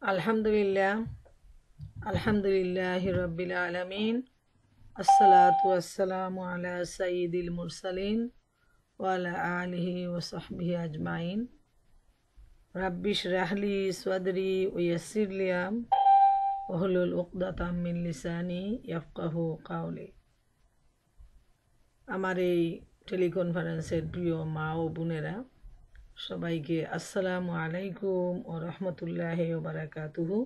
আলহামদুলিল্লাহ আলহামদুলিল্লাহি রাব্বিল আলামিন আসসালাতু ওয়াসসালামু আলা সাইয়্যিদিল মুরসালিন ওয়া আলা আলিহি ওয়া সাহবিহি আজমাইন রাব্বি ইশরাহ লি সাদরি ওয়া ইয়াসসির লি ওয়াহলুল উকদাতাম মিন লিসানি ইয়াফকাহু কাওলি। আমার এই টেলিকনফারেন্সের প্রিয় মা ও বোনেরা, সবাইকে আসসালামু আলাইকুম ও রহমতুল্লাহি ওয়া বারাকাতুহু।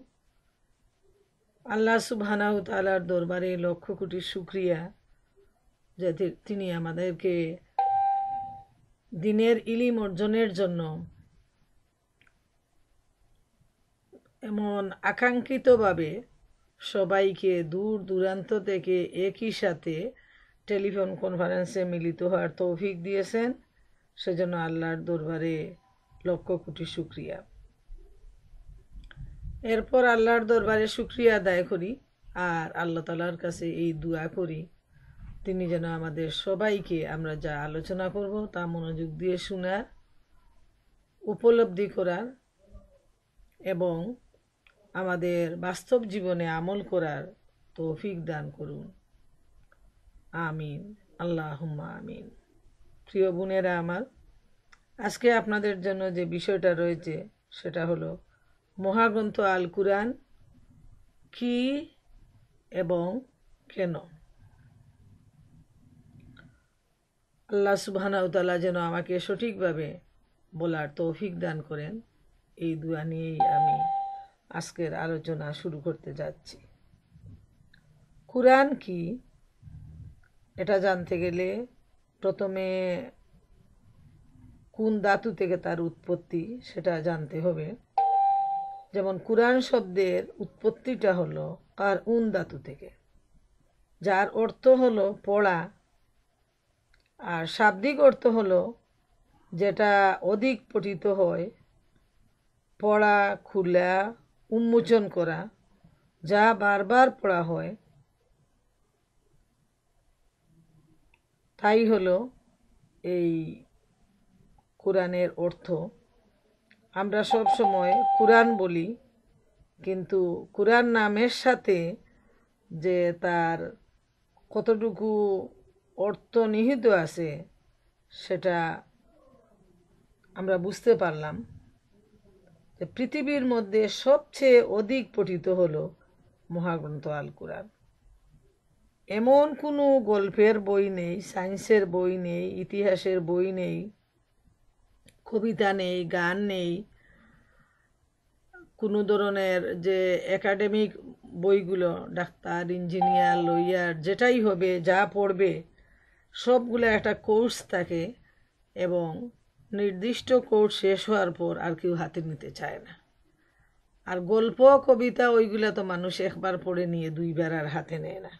আল্লাহ সুবহানাহু তাআলার দরবারে লক্ষ কোটি শুকরিয়া যে তিনি আমাদেরকে দিনের ইলম অর্জনের জন্য এমন আকাঙ্ক্ষিতভাবে সবাইকে দূর দূরান্ত থেকে একই সাথে টেলিফোন কনফারেন্সে মিলিত হওয়ার তৌফিক দিয়েছেন। সেজন্য আল্লাহর দরবারে লক্ষ কোটি শুকরিয়া। এরপর আল্লাহর দরবারে শুকরিয়া আদায় করি আর আল্লাহ তাআলার কাছে এই দোয়া করি তিনি যেন আমাদের সবাইকে আমরা যা আলোচনা করব তা মনোযোগ দিয়ে শোনার, উপলব্ধি করার এবং আমাদের বাস্তব জীবনে আমল করার তৌফিক দান করুন। আমিন, আল্লাহুম্মা আমিন। প্রিয় বোনেরা আমার, আজকে আপনাদের জন্য যে বিষয়টা রয়েছে সেটা হলো মহাগ্রন্থ আল কুরআন কি এবং কেন। আল্লাহ সুবহানাহু ওয়া তাআলা যেন আমাকে সঠিকভাবে বলার তৌফিক দান করেন, এই দোয়া নিয়েই আমি আজকের আলোচনা শুরু করতে যাচ্ছি। কুরআন কি এটা জানতে গেলে প্রথমে কোন ধাতু থেকে তার উৎপত্তি সেটা জানতে হবে। যেমন কুরআন শব্দের উৎপত্তিটা হলো কারউন ধাতু থেকে, যার অর্থ হলো পড়া, আর শাব্দিক অর্থ হলো যেটা অধিক পঠিত হয়, পড়া, খোলা, উন্মোচন করা, যা বারবার পড়া হয়, তাই হলো এই কুরআনের অর্থ। আমরা সব সময় কুরআন বলি, কিন্তু কুরআন নামের সাথে যে তার কতটুকু অর্থ নিহিত আছে সেটা আমরা বুঝতে পারলাম যে পৃথিবীর মধ্যে সবচেয়ে অধিক পঠিত হলো মহাগ্রন্থ আল কুরআন। এমন কোনো গল্পের বই নেই, সায়েন্সের বই নেই, ইতিহাসের বই নেই, কবিতা নেই, গান নেই, কোনো ধরনের যে একাডেমিক বইগুলো, ডাক্তার, ইঞ্জিনিয়ার, লয়ার যেটাই হবে, যা পড়বে সবগুলো একটা কোর্স থাকে এবং নির্দিষ্ট কোর্স শেষ হওয়ার পর আর কেউ হাতে নিতে চায় না। আর গল্প, কবিতা ওইগুলো তো মানুষ একবার পড়ে নিয়ে দুইবার আর হাতে নেয় না।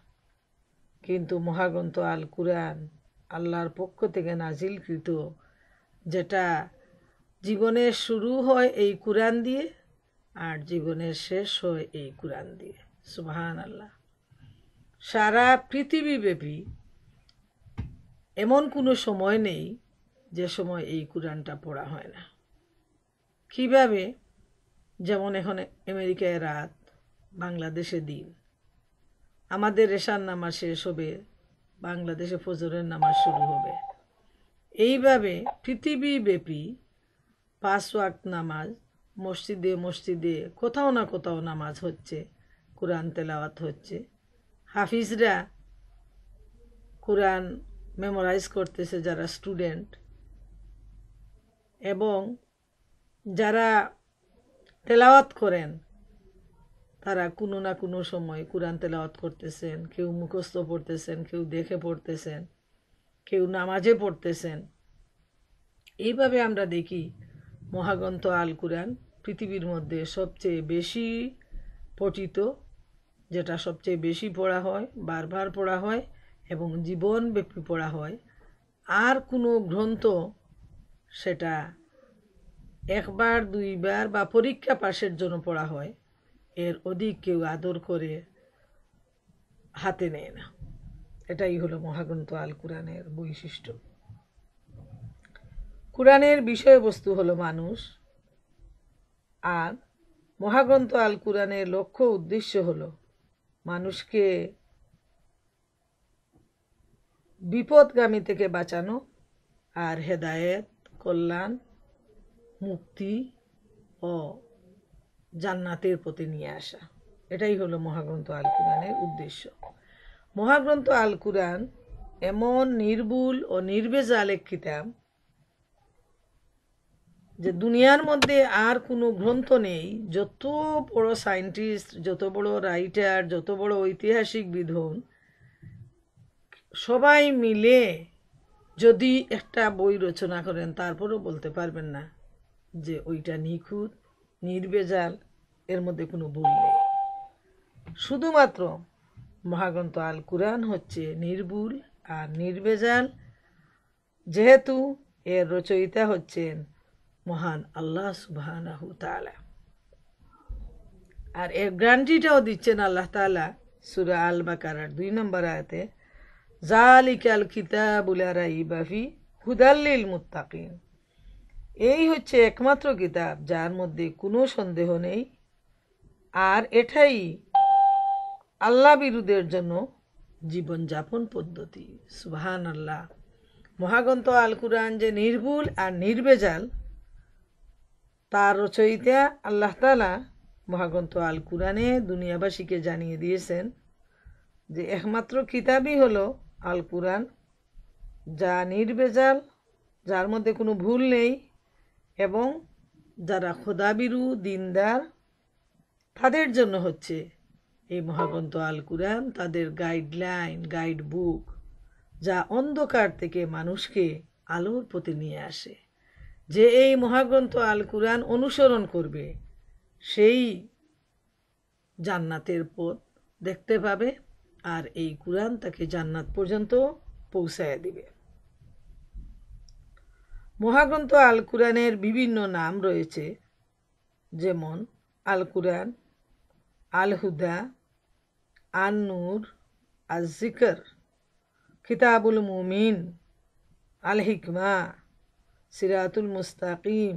কিন্তু মহাগ্রন্থ আল কুরআন আল্লাহর পক্ষ থেকে নাজিলকৃত, যেটা জীবনের শুরু হয় এই কুরআন দিয়ে আর জীবনের শেষ হয় এই কুরআন দিয়ে। সুবহানাল্লাহ। সারা পৃথিবীব্যাপী এমন কোনো সময় নেই যে সময় এই কুরআনটা পড়া হয় না। কিভাবে? যেমন এখন আমেরিকায় রাত, বাংলাদেশে দিন, আমাদের এশার নামাজ শেষ হবে, বাংলাদেশে ফজরের নামাজ শুরু হবে। এইভাবে পৃথিবীব্যাপী 5 ওয়াক্ত নামাজ, মসজিদে মসজিদে কোথাও না কোথাও নামাজ হচ্ছে, কুরআন তেলাওয়াত হচ্ছে, হাফিজরা কুরআন মেমোরাইজ করতেছে যারা স্টুডেন্ট, এবং যারা তেলাওয়াত করেন তারা কোনো না কোনো সময় কুরআন তেলাওয়াত করতেছেন, কেউ মুখস্থ পড়তেছেন, কেউ দেখে পড়তেছেন, কেউ নামাজে পড়তেছেন। এইভাবে আমরা দেখি মহাগ্রন্থ আল কুরআন পৃথিবীর মধ্যে সবচেয়ে বেশি পঠিত, যেটা সবচেয়ে বেশি পড়া হয়, বারবার পড়া হয় এবং জীবনব্যাপী পড়া হয়। আর কোনো গ্রন্থ সেটা একবার, দুইবার বা পরীক্ষা পাশের জন্য পড়া হয়, এর অধিক কেউ আদর করে হাতে নেয় না। এটাই হলো মহাগ্রন্থ আল কুরআনের বৈশিষ্ট্য। কুরআনের বিষয়বস্তু হলো মানুষ, আর মহাগ্রন্থ আল কুরআনের লক্ষ্য উদ্দেশ্য হলো মানুষকে বিপদগামী থেকে বাঁচানো আর হেদায়েত, কল্যাণ, মুক্তি ও জান্নাতের পথে নিয়ে আসা। এটাই হলো মহাগ্রন্থ আল কুরআনের উদ্দেশ্য। মহাগ্রন্থ আল কুরআন এমন নির্ভুল ও নির্ভেজাল এক কিতাব যে দুনিয়ার মধ্যে আর কোনো গ্রন্থ নেই। যত বড় সায়েন্টিস্ট, যত বড় রাইটার, যত বড় ঐতিহাসিক বিদ, সবাই মিলে যদি একটা বই রচনা করেন তারপরও বলতে পারবেন না যে ওইটা নিখুঁত, নির্ভেজাল, এর মধ্যে কোনো ভুল নেই। শুধুমাত্র মহাগ্রন্থ আল কুরআন হচ্ছে নির্ভুল আর নির্ভেজাল, যেহেতু এর রচয়িতা হচ্ছেন মহান আল্লাহ সুবহানাহু তাআলা। আর এর গ্যারান্টিটাও দিচ্ছেন আল্লাহ তাআলা সূরা আল বাকারার 2 নম্বর আয়াতে, জালিকাল কিতাবুল লা রাইবা ফি হুদাল লিল মুত্তাকিন। এই হচ্ছে একমাত্র কিতাব যার মধ্যে কোনো সন্দেহ নেই, আর এটাই আল্লাহ বিরুদ্ধের জন্য জীবনযাপন পদ্ধতি। সুবহানাল্লাহ। মহাগ্রন্থ আল কুরআন যে নির্ভুল আর নির্ভেজাল, তার রচয়িতা আল্লাহ তাআলা মহাগ্রন্থ আল কুরআনে দুনিয়াবাসীকে জানিয়ে দিয়েছেন যে একমাত্র কিতাবই হলো আল কুরআন, যা নির্ভেজাল, যার মধ্যে কোনো ভুল নেই, এবং যারা খোদাবিরু, দিনদার, তাদের জন্য হচ্ছে এই মহাগ্রন্থ আল কুরআন তাদের গাইডলাইন, গাইড বুক, যা অন্ধকার থেকে মানুষকে আলোর পথে নিয়ে আসে। যে এই মহাগ্রন্থ আল কুরআন অনুসরণ করবে সেই জান্নাতের পথ দেখতে পাবে, আর এই কুরআন তাকে জান্নাত পর্যন্ত পৌঁছায় দিবে। মহাগ্রন্থ আল কুরআনের বিভিন্ন নাম রয়েছে, যেমন আল কুরআন, আল হুদা, আন নূর, আল জিকর, কিতাবুল মুমিন, আল হিকমা, সিরাতুল মুস্তাকিম,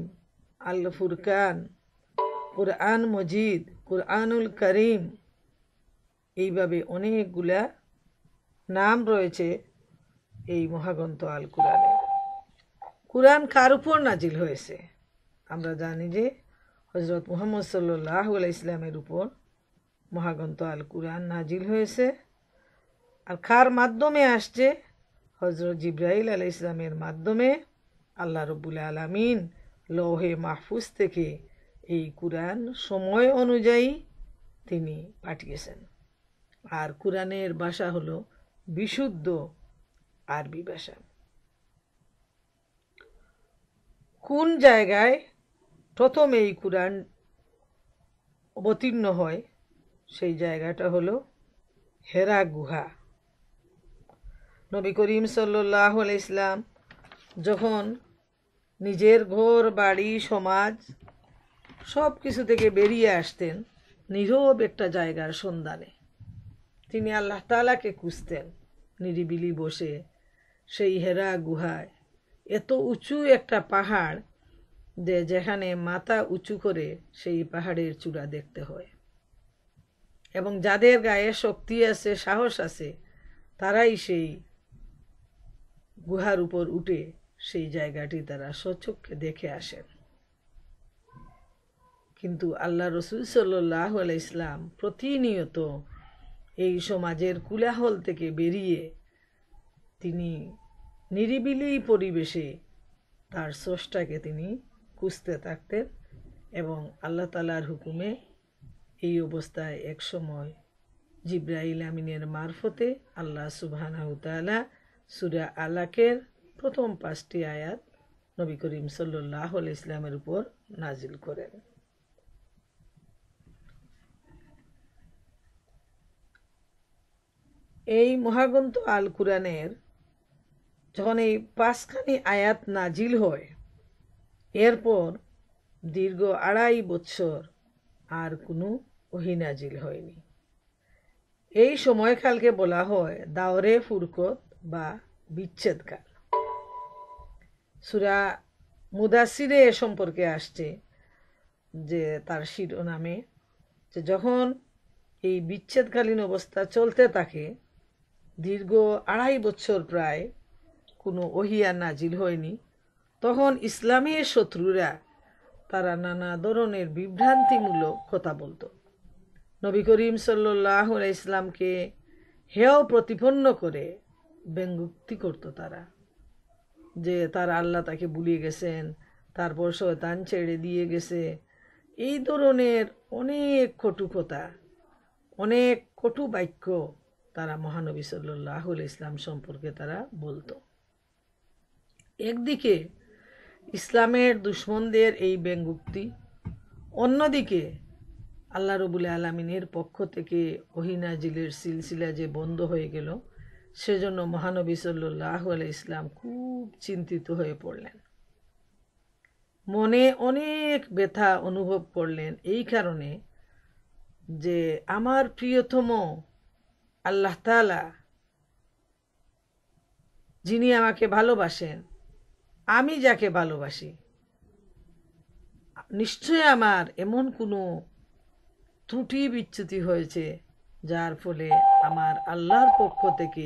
আল ফুরকান, কুরআন মজিদ, কুরআনুল করিম। এইভাবে অনেকগুলা নাম রয়েছে এই মহাগ্রন্থ আল কুরআনে। কুরআন কার উপর নাজিল হয়েছে? আমরা জানি যে হযরত মুহাম্মদ সাল্লাল্লাহু আলাইহি ইসলামের উপর মহাগ্রন্থ আল কুরআন নাজিল হয়েছে। আর কার মাধ্যমে আসছে? হযরত জিবরাইল আলাইহিস সালামের মাধ্যমে আল্লাহ রাব্বুল আলামিন লৌহে মাহফুজ থেকে এই কুরআন সময় অনুযায়ী তিনি পাঠিয়েছেন। আর কুরআনের ভাষা হলো বিশুদ্ধ আরবি ভাষা। কোন জায়গায় প্রথম এই কুরআন অবতীর্ণ হয়? সেই জায়গাটা হলো হেরা গুহা। নবী করিম সাল্লাল্লাহু আলাইহি ইসলাম যখন নিজের ঘর বাড়ি সমাজ সব কিছু থেকে বেরিয়ে আসতেন নীরব একটা জায়গার সন্ধানে, তিনি আল্লাহ তাআলাকে খুঁজতেন নিরিবিলি বসে সেই হেরা গুহায়। এত উঁচু একটা পাহাড় যে যেখানে মাথা উঁচু করে সেই পাহাড়ের চূড়া দেখতে হয়, এবং যাদের গায়ে শক্তি আছে, সাহস আছে, তারাই সেই গুহার উপর উঠে সেই জায়গাটি তারা স্বচক্ষে দেখে আসেন। কিন্তু আল্লাহ রসুল সাল্লাল্লাহু আলাইহি ইসলাম প্রতিনিয়ত এই সমাজের কোলাহল থেকে বেরিয়ে তিনি নিরিবিলি পরিবেশে তার স্রষ্টাকে তিনি খুঁজতে থাকতেন, এবং আল্লাহ তাআলার হুকুমে এই অবস্থায় এক সময় জিবরাইল আমিনের মারফতে আল্লাহ সুবহানাহু তাআলা সূরা আলাকের প্রথম 5টি আয়াত নবী করিম সাল্লাল্লাহু আলাইহি ইসলামের উপর নাজিল করেন। এই মহাগ্রন্থ আল কুরআনের যখন এই 5খানি আয়াত নাজিল হয়, এরপর দীর্ঘ 2.5 বছর আর কোনো ওহী নাজিল হয়নি। এই সময়কালকে বলা হয় দাওরে ফুরকত বা বিচ্ছেদকাল। সূরা মুদাসসিরে এ সম্পর্কে আসছে যে তার শিরোনামে, যে যখন এই বিচ্ছেদকালীন অবস্থা চলতে থাকে, দীর্ঘ 2.5 বছর প্রায় কোনো ওহী আর নাজিল হয়নি, তখন ইসলামের শত্রুরা তারা নানা ধরনের বিভ্রান্তিমূলক কথা বলতো। নবী করিম সাল্লাল্লাহু আলাইহি ইসলামকে হেয় প্রতিপন্ন করে ব্যঙ্গোক্তি করতো তারা, যে তার আল্লাহ তাকে ভুলিয়ে গেছেন, তারপর শয়তান ছেড়ে দিয়ে গেছে। এই ধরনের অনেক কটু কথা, অনেক কটু বাক্য তারা মহানবী সাল্লাল্লাহু আলাইহি ইসলাম সম্পর্কে তারা বলতো। একদিকে ইসলামের দুশমনদের এই ব্যঙ্গোক্তি, অন্যদিকে আল্লাহ রবুল আলমিনের পক্ষ থেকে ওহী নাজিলের সিলসিলা যে বন্ধ হয়ে গেল, সেজন্য মহানবী সাল্লাল্লাহু আলাইহি ইসলাম খুব চিন্তিত হয়ে পড়লেন, মনে অনেক ব্যথা অনুভব করলেন। এই কারণে যে আমার প্রিয়তম আল্লাহ তাআলা, যিনি আমাকে ভালোবাসেন, আমি যাকে ভালোবাসি, নিশ্চয় আমার এমন কোনো ত্রুটি বিচ্যুতি হয়েছে যার ফলে আমার আল্লাহর পক্ষ থেকে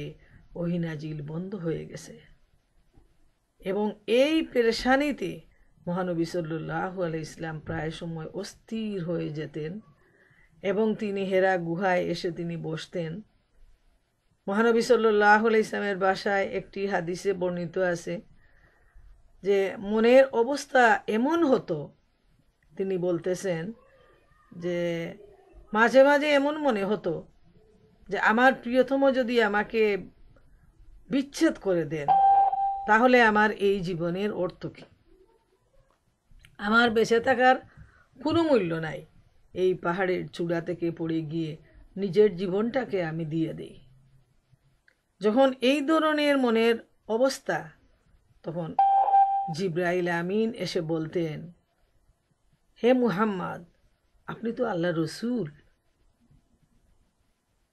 ওহী নাজিল বন্ধ হয়ে গেছে। এবং এই পেরেশানিতে মহানবী সাল্লাল্লাহু আলাইহি ইসলাম প্রায় সময় অস্থির হয়ে যেতেন এবং তিনি হেরা গুহায় এসে তিনি বসতেন। মহানবী সাল্লাল্লাহু আলাইহি ইসলামের বাসায় একটি হাদিসে বর্ণিত আছে যে মনের অবস্থা এমন হতো, তিনি বলতেছেন যে মাঝে মাঝে এমন মনে হতো যে আমার প্রিয়তম যদি আমাকে বিচ্ছেদ করে দেন, তাহলে আমার এই জীবনের অর্থ কী? আমার বেঁচে থাকার কোনো মূল্য নাই। এই পাহাড়ের চূড়া থেকে পড়ে গিয়ে নিজের জীবনটাকে আমি দিয়ে দিই। যখন এই ধরনের মনের অবস্থা, তখন জিবরাইল আমিন এসে বলতেন, হে মুহাম্মদ, আপনি তো আল্লাহ রসুল।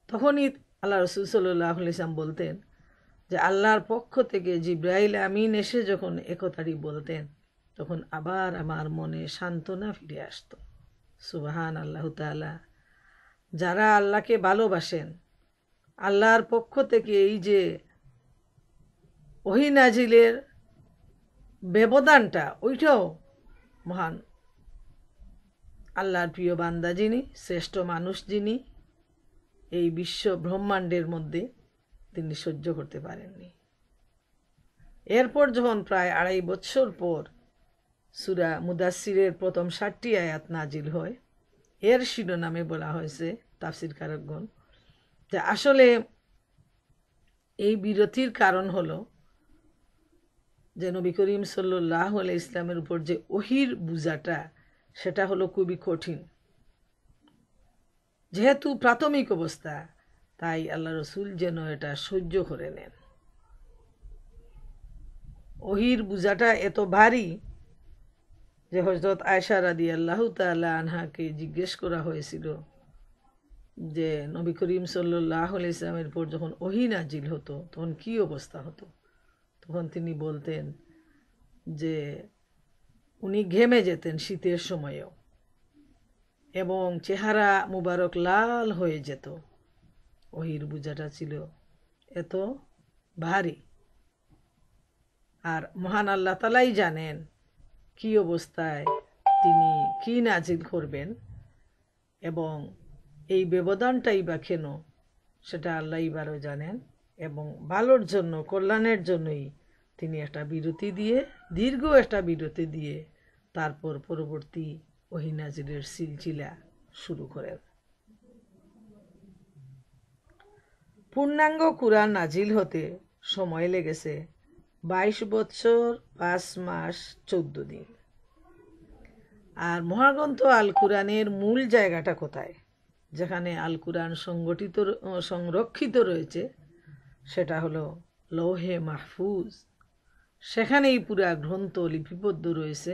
তখনই আল্লাহ রসুল সাল্লাল্লাহু আলাইহি ওয়াসাল্লাম বলতেন যে আল্লাহর পক্ষ থেকে জিবরাইল আমিন এসে যখন একথাটি বলতেন, তখন আবার আমার মনে সান্ত্বনা ফিরে আসত। সুবহান আল্লাহ তাআলা। যারা আল্লাহকে ভালোবাসেন, আল্লাহর পক্ষ থেকে এই যে ওহী নাজিলের ব্যবধানটা, ওইটাও মহান আল্লাহর প্রিয় বান্দা যিনি, শ্রেষ্ঠ মানুষ যিনি এই বিশ্ব ব্রহ্মাণ্ডের মধ্যে, তিনি সহ্য করতে পারেননি। এরপর যখন প্রায় 2.5 বছর পর সূরা মুদাসসিরের প্রথম 7টি আয়াত নাজিল হয়, এর শিরোনামে বলা হয়েছে তাফসীরকারগণ যে আসলে এই বিরতির কারণ হলো যে নবী করিম সাল্লাল্লাহু আলাইহি ইসলামের উপর যে ওহীর বোঝাটা, সেটা হলো খুবই কঠিন। যেহেতু প্রাথমিক অবস্থা, তাই আল্লাহ রসুল যেন এটা সহ্য করে নেন। ওহীর বোঝাটা এত ভারী যে হযরত আয়েশা রাদিয়াল্লাহু তাআলা আনহাকে জিজ্ঞেস করা হয়েছিল যে নবী করিম সাল্লাল্লাহু আলাইহি ইসলামের উপর যখন ওহী নাজিল হতো তখন কি অবস্থা হতো। তখন তিনি বলতেন যে উনি ঘেমে যেতেন শীতের সময়েও, এবং চেহারা মুবারক লাল হয়ে যেত। ওহীর বোঝাটা ছিল এত ভারী। আর মহান আল্লাহ তাআলাই জানেন কি অবস্থায় তিনি কি নাজিল করবেন, এবং এই ব্যবধানটাই বা কেন, সেটা আল্লাহই বারো জানেন। এবং ভালোর জন্য, কল্যাণের জন্যই তিনি একটা বিরতি দিয়ে, দীর্ঘ একটা বিরতি দিয়ে তারপর পরবর্তী ওহী নাজিলের সিলসিলা শুরু করেন। পূর্ণাঙ্গ কুরআন নাজিল হতে সময় লেগেছে 22 বছর 5 মাস 14 দিন। আর মহাগ্রন্থ আল কুরআনের মূল জায়গাটা কোথায়, যেখানে আল কুরআন সংরক্ষিত রয়েছে, সেটা হলো লৌহে মাহফুজ। সেখানেই পুরা গ্রন্থ লিপিবদ্ধ রয়েছে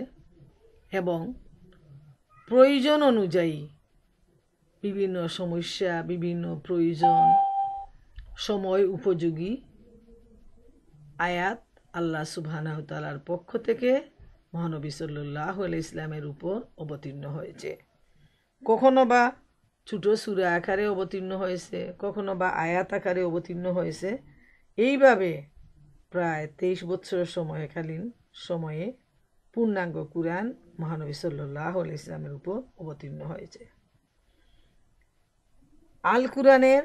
এবং প্রয়োজন অনুযায়ী বিভিন্ন সমস্যা, বিভিন্ন প্রয়োজন, সময় উপযোগী আয়াত আল্লাহ সুবহানাহু ওয়া তাআলার পক্ষ থেকে মহানবী সাল্লাল্লাহু আলাইহি ইসলামের উপর অবতীর্ণ হয়েছে। কখনো বা ছোট সূরা আকারে অবতীর্ণ হয়েছে, কখনো বা আয়াত আকারে অবতীর্ণ হয়েছে। এইভাবে প্রায় 23 বছর সময়কালীন সময়ে পূর্ণাঙ্গ কুরআন মহানবী সাল্লাল্লাহু আলাইহি ইসলামের উপর অবতীর্ণ হয়েছে। আল কুরআনের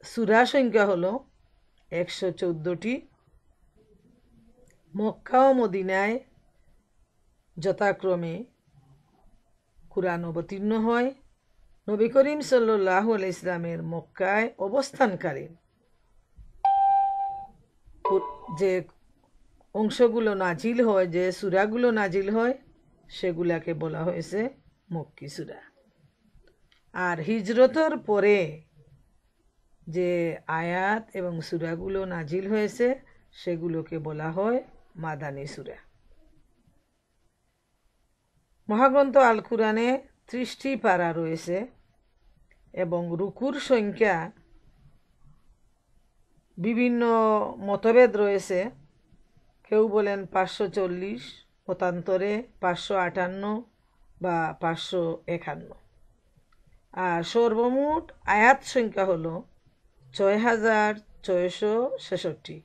সূরা সংখ্যা হলো 114টি। মক্কা ও মদিনায় যথাক্রমে কুরআন অবতীর্ণ হয়। নবী করিম সাল্লাল্লাহু আলাইহি ইসলামের মক্কায় অবস্থানকালীন যে অংশগুলো নাজিল হয়, যে সূরাগুলো নাজিল হয়, সেগুলাকে বলা হয়েছে মক্কি সূরা। আর হিজরতের পরে যে আয়াত এবং সূরাগুলো নাজিল হয়েছে সেগুলোকে বলা হয় মাদানী সূরা। মহাগ্রন্থ আল কুরআনে 30টি পারা রয়েছে এবং রুকুর সংখ্যা বিভিন্ন মতভেদ রয়েছে। কেউ বলেন 540, মতান্তরে 558 বা 551। আর সর্বমোট আয়াত সংখ্যা হলো 6666,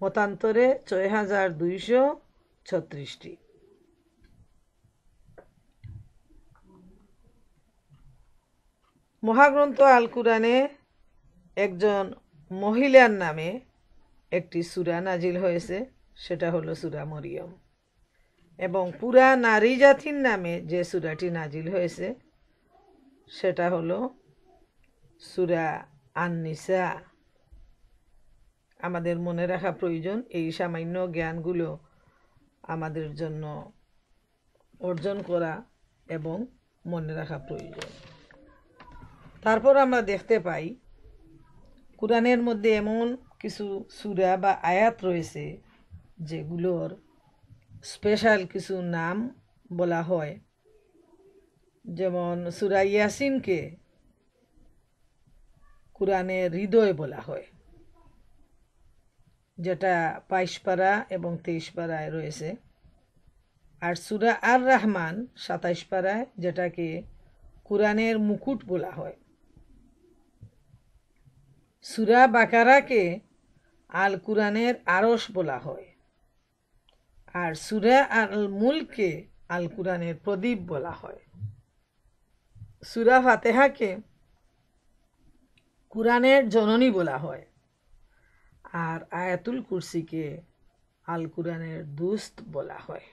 মতান্তরে 6236টি। মহাগ্রন্থ আল কুরআনে একজন মহিলার নামে একটি সূরা নাজিল হয়েছে, সেটা হলো সূরা মরিয়ম। এবং পুরা নারী জাতির নামে যে সূরাটি নাজিল হয়েছে সেটা হলো সূরা আন-নিসা। আমাদের মনে রাখা প্রয়োজন, এই সামান্য জ্ঞানগুলো আমাদের জন্য অর্জন করা এবং মনে রাখা প্রয়োজন। তারপর আমরা দেখতে পাই কুরআনের মধ্যে এমন কিছু সূরা বা আয়াত রয়েছে যেগুলোর স্পেশাল কিছু নাম বলা হয়। যেমন সূরা ইয়াসিনকে কুরআনের হৃদয় বলা হয়, যেটা 22 পারা এবং 23 পারায় রয়েছে। আর সূরা আর রহমান 27 পারায়, যেটাকে কুরআনের মুকুট বলা হয়। সূরা বাকারাকে আল কুরআনের আরশ বলা হয়। আর সূরা আল মুলককে আল কুরআনের প্রদীপ বলা হয়। সূরা ফাতিহাকে কুরআনের জননী বলা হয়। আর আয়াতুল কুরসিকে আল কুরআনের দুস্ত বলা হয়।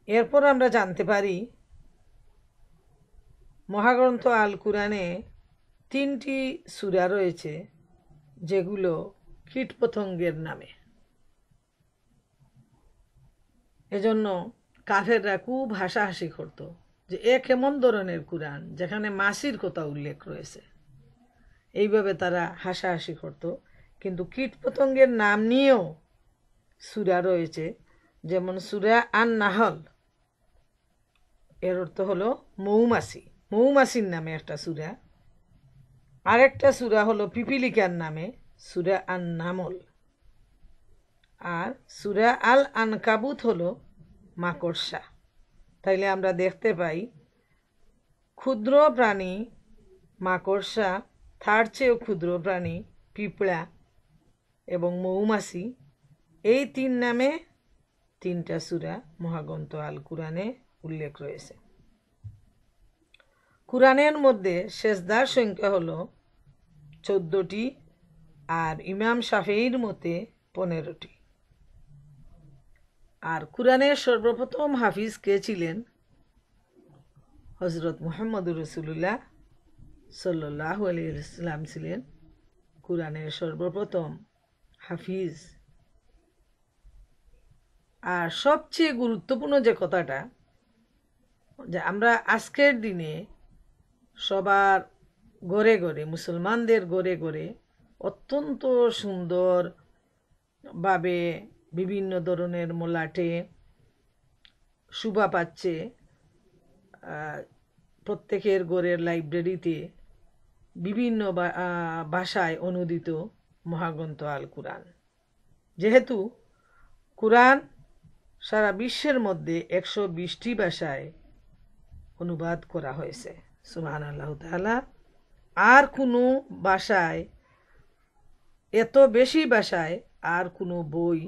এরপর আমরা জানতে পারি মহাগ্রন্থ আল কুরআনে 3টি সূরা রয়েছে যেগুলো কীটপতঙ্গের নামে। এজন্য কাফেররা খুব হাসাহাসি করত যে এ কেমন ধরনের কুরআন যেখানে মাছির কথা উল্লেখ রয়েছে। এইভাবে তারা হাসাহাসি করত। কিন্তু কীটপতঙ্গের নাম নিয়েও সূরা রয়েছে, যেমন সূরা আন-নাহল, এর অর্থ হলো মৌমাছি, মৌমাছির নামে একটা সূরা। আরেকটা সূরা হলো পিপিলিকার নামে, সূরা আন-নামল। আর সূরা আল আনকাবুত হলো মাকড়সা। তাইলে আমরা দেখতে পাই ক্ষুদ্র প্রাণী মাকড়সা, তার চেয়েও ক্ষুদ্র প্রাণী পিঁপড়া এবং মৌমাছি, এই 3 নামে 3টা সূরা মহাগ্রন্থ আল কুরআনে উল্লেখ রয়েছে। কুরআনের মধ্যে সেজদার সংখ্যা হলো 14টি আর ইমাম শাফিঈর মতে 15টি। আর কুরআনের সর্বপ্রথম হাফিজ কে ছিলেন? হযরত মুহাম্মদুর রাসূলুল্লাহ সাল্লাল্লাহু আলাইহি ওয়াসাল্লাম ছিলেন কুরআনের সর্বপ্রথম হাফিজ। আর সবচেয়ে গুরুত্বপূর্ণ যে কথাটা, যে আমরা আজকের দিনে সবার ঘরে ঘরে, মুসলমানদের ঘরে ঘরে অত্যন্ত সুন্দরভাবে বিভিন্ন ধরনের মলাটে শোভা পাচ্ছে। প্রত্যেকের ঘরের লাইব্রেরিতে বিভিন্ন ভাষায় অনুদিত মহাগ্রন্থ আল কুরআন, যেহেতু কুরআন সারা বিশ্বের মধ্যে 120টি ভাষায় অনুবাদ করা হয়েছে, সুবহানাল্লাহু তাআলা। আর কোনো ভাষায়, এত বেশি ভাষায় আর কোনো বই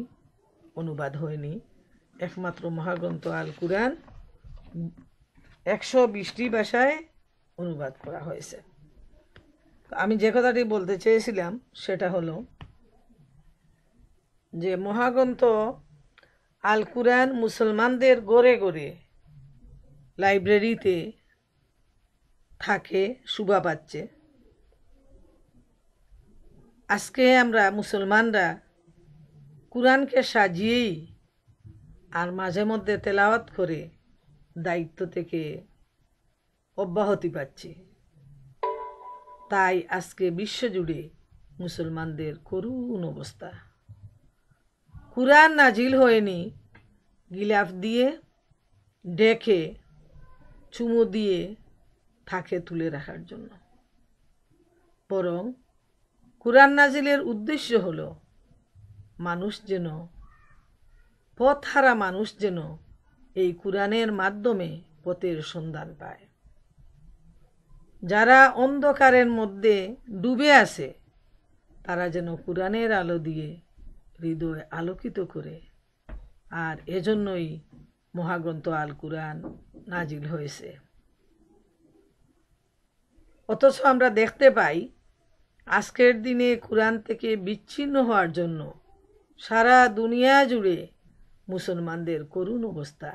অনুবাদ হয়নি। একমাত্র মহাগ্রন্থ আল কুরআন 120টি ভাষায় অনুবাদ করা হয়েছে। আমি যে কথাটি বলতে চেয়েছিলাম সেটা হলো যে মহাগ্রন্থ আল কুরআন মুসলমানদের ঘরে ঘরে লাইব্রেরিতে থাকে, শোভা পাচ্ছে। আজকে আমরা মুসলমানরা কুরআনকে সাজিয়েই আর মাঝে মধ্যে তেলাওয়াত করে দায়িত্ব থেকে অব্যাহতি পাচ্ছি। তাই আজকে বিশ্বজুড়ে মুসলমানদের করুণ অবস্থা। কুরআন নাজিল হয়নি গিলাফ দিয়ে ডেকে চুমু দিয়ে থাকে তুলে রাখার জন্য, বরং কুরআন নাজিলের উদ্দেশ্য হলো মানুষ যেন, পথহারা মানুষ যেন এই কুরআনের মাধ্যমে পথের সন্ধান পায়। যারা অন্ধকারের মধ্যে ডুবে আছে তারা যেন কুরআনের আলো দিয়ে হৃদয় আলোকিত করে। আর এজন্যই মহাগ্রন্থ আল কুরআন নাজিল হয়েছে। অথচ আমরা দেখতে পাই আজকের দিনে কুরআন থেকে বিচ্ছিন্ন হওয়ার জন্য সারা দুনিয়া জুড়ে মুসলমানদের করুণ অবস্থা।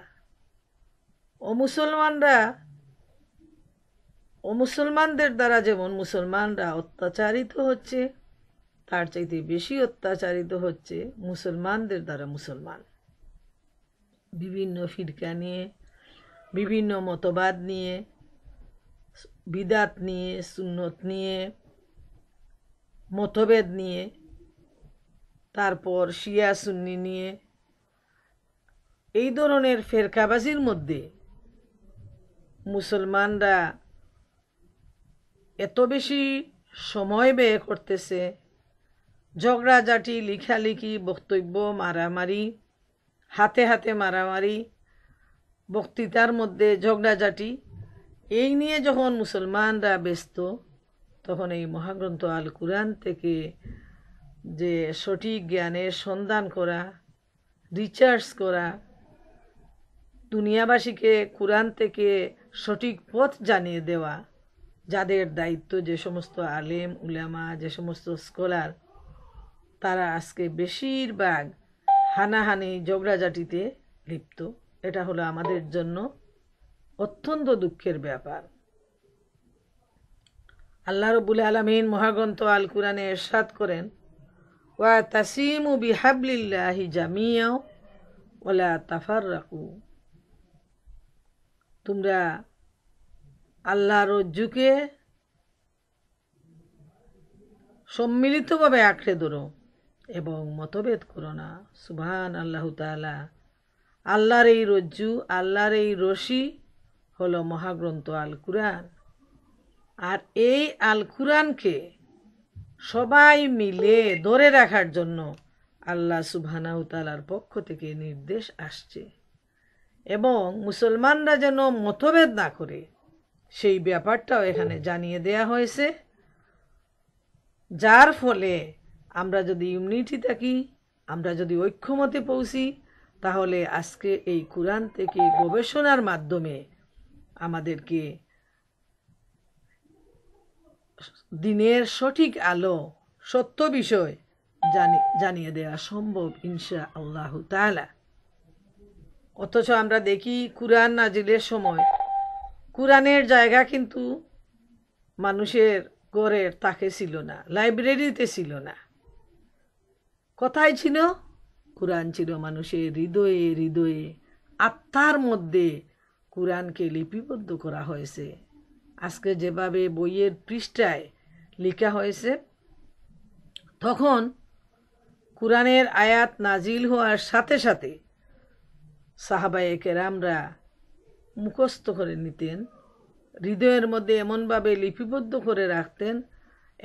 অমুসলমানদের দ্বারা যেমন মুসলমানরা অত্যাচারিত হচ্ছে, তার চাইতে বেশি অত্যাচারিত হচ্ছে মুসলমানদের দ্বারা মুসলমান। বিভিন্ন ফিরকা নিয়ে, বিভিন্ন মতবাদ নিয়ে, বিদাত নিয়ে, সুন্নত নিয়ে, মতভেদ নিয়ে, তারপর শিয়া সুন্নি নিয়ে, এই ধরনের ফেরকাবাজির মধ্যে মুসলমানরা এত বেশি সময় ব্যয় করতেছে। ঝগড়াঝাটি, লিখালিখি, বক্তব্য, মারামারি, হাতে হাতে মারামারি, বক্তৃতার মধ্যে ঝগড়াঝাটি, এই নিয়ে যখন মুসলমানরা ব্যস্ত, তখন এই মহাগ্রন্থ আল কুরআন থেকে যে সঠিক জ্ঞানের সন্ধান করা, রিসার্চ করা, দুনিয়াবাসীকে কুরআন থেকে সঠিক পথ জানিয়ে দেওয়া, যাদের দায়িত্ব, যে সমস্ত আলেম উলামা, যে সমস্ত স্কলার, তারা আজকে বেশিরভাগ হানাহানি, ঝগড়াঝাটিতে লিপ্ত। এটা হলো আমাদের জন্য অত্যন্ত দুঃখের ব্যাপার। আল্লাহ রাব্বুল আলামিন মহাগ্রন্থ আল কুরআনে ইরশাদ করেন, ওয়া তাসিমু বিহাবলিল্লাহি জামিয়া ওয়ালা তাফাররাকু। তোমরা আল্লাহর রজ্জুকে সম্মিলিতভাবে আঁকড়ে ধরো এবং মতভেদ করো না। সুবহান আল্লাহু তাআলা। আল্লাহর এই রজ্জু, আল্লাহর এই রশি হলো মহাগ্রন্থ আল কুরআন। আর এই আল কুরআনকে সবাই মিলে ধরে রাখার জন্য আল্লাহ সুবহানাহু তাআলার পক্ষ থেকে নির্দেশ আসছে, এবং মুসলমানরা যেন মতভেদ না করে সেই ব্যাপারটাও এখানে জানিয়ে দেয়া হয়েছে। যার ফলে আমরা যদি ইউনিটি থাকি, আমরা যদি ঐক্যমতে পৌঁছি, তাহলে আজকে এই কুরআন থেকে গবেষণার মাধ্যমে আমাদেরকে দিনের সঠিক আলো, সত্য বিষয় জানিয়ে দেওয়া সম্ভব ইনশাআল্লাহ তাআলা। অথচ আমরা দেখি কুরআন নাজিলের সময় কুরআনের জায়গা কিন্তু মানুষের ঘরের তাকে ছিল না, লাইব্রেরিতে ছিল না। কোথায় ছিল? কুরআন ছিল মানুষের হৃদয়ে হৃদয়ে, আত্মার মধ্যে কুরআনকে লিপিবদ্ধ করা হয়েছে। আজকে যেভাবে বইয়ের পৃষ্ঠায় লেখা হয়েছে, তখন কুরআনের আয়াত নাজিল হওয়ার সাথে সাথে সাহাবায়ে কেরামরা মুখস্থ করে নিতেন, হৃদয়ের মধ্যে এমনভাবে লিপিবদ্ধ করে রাখতেন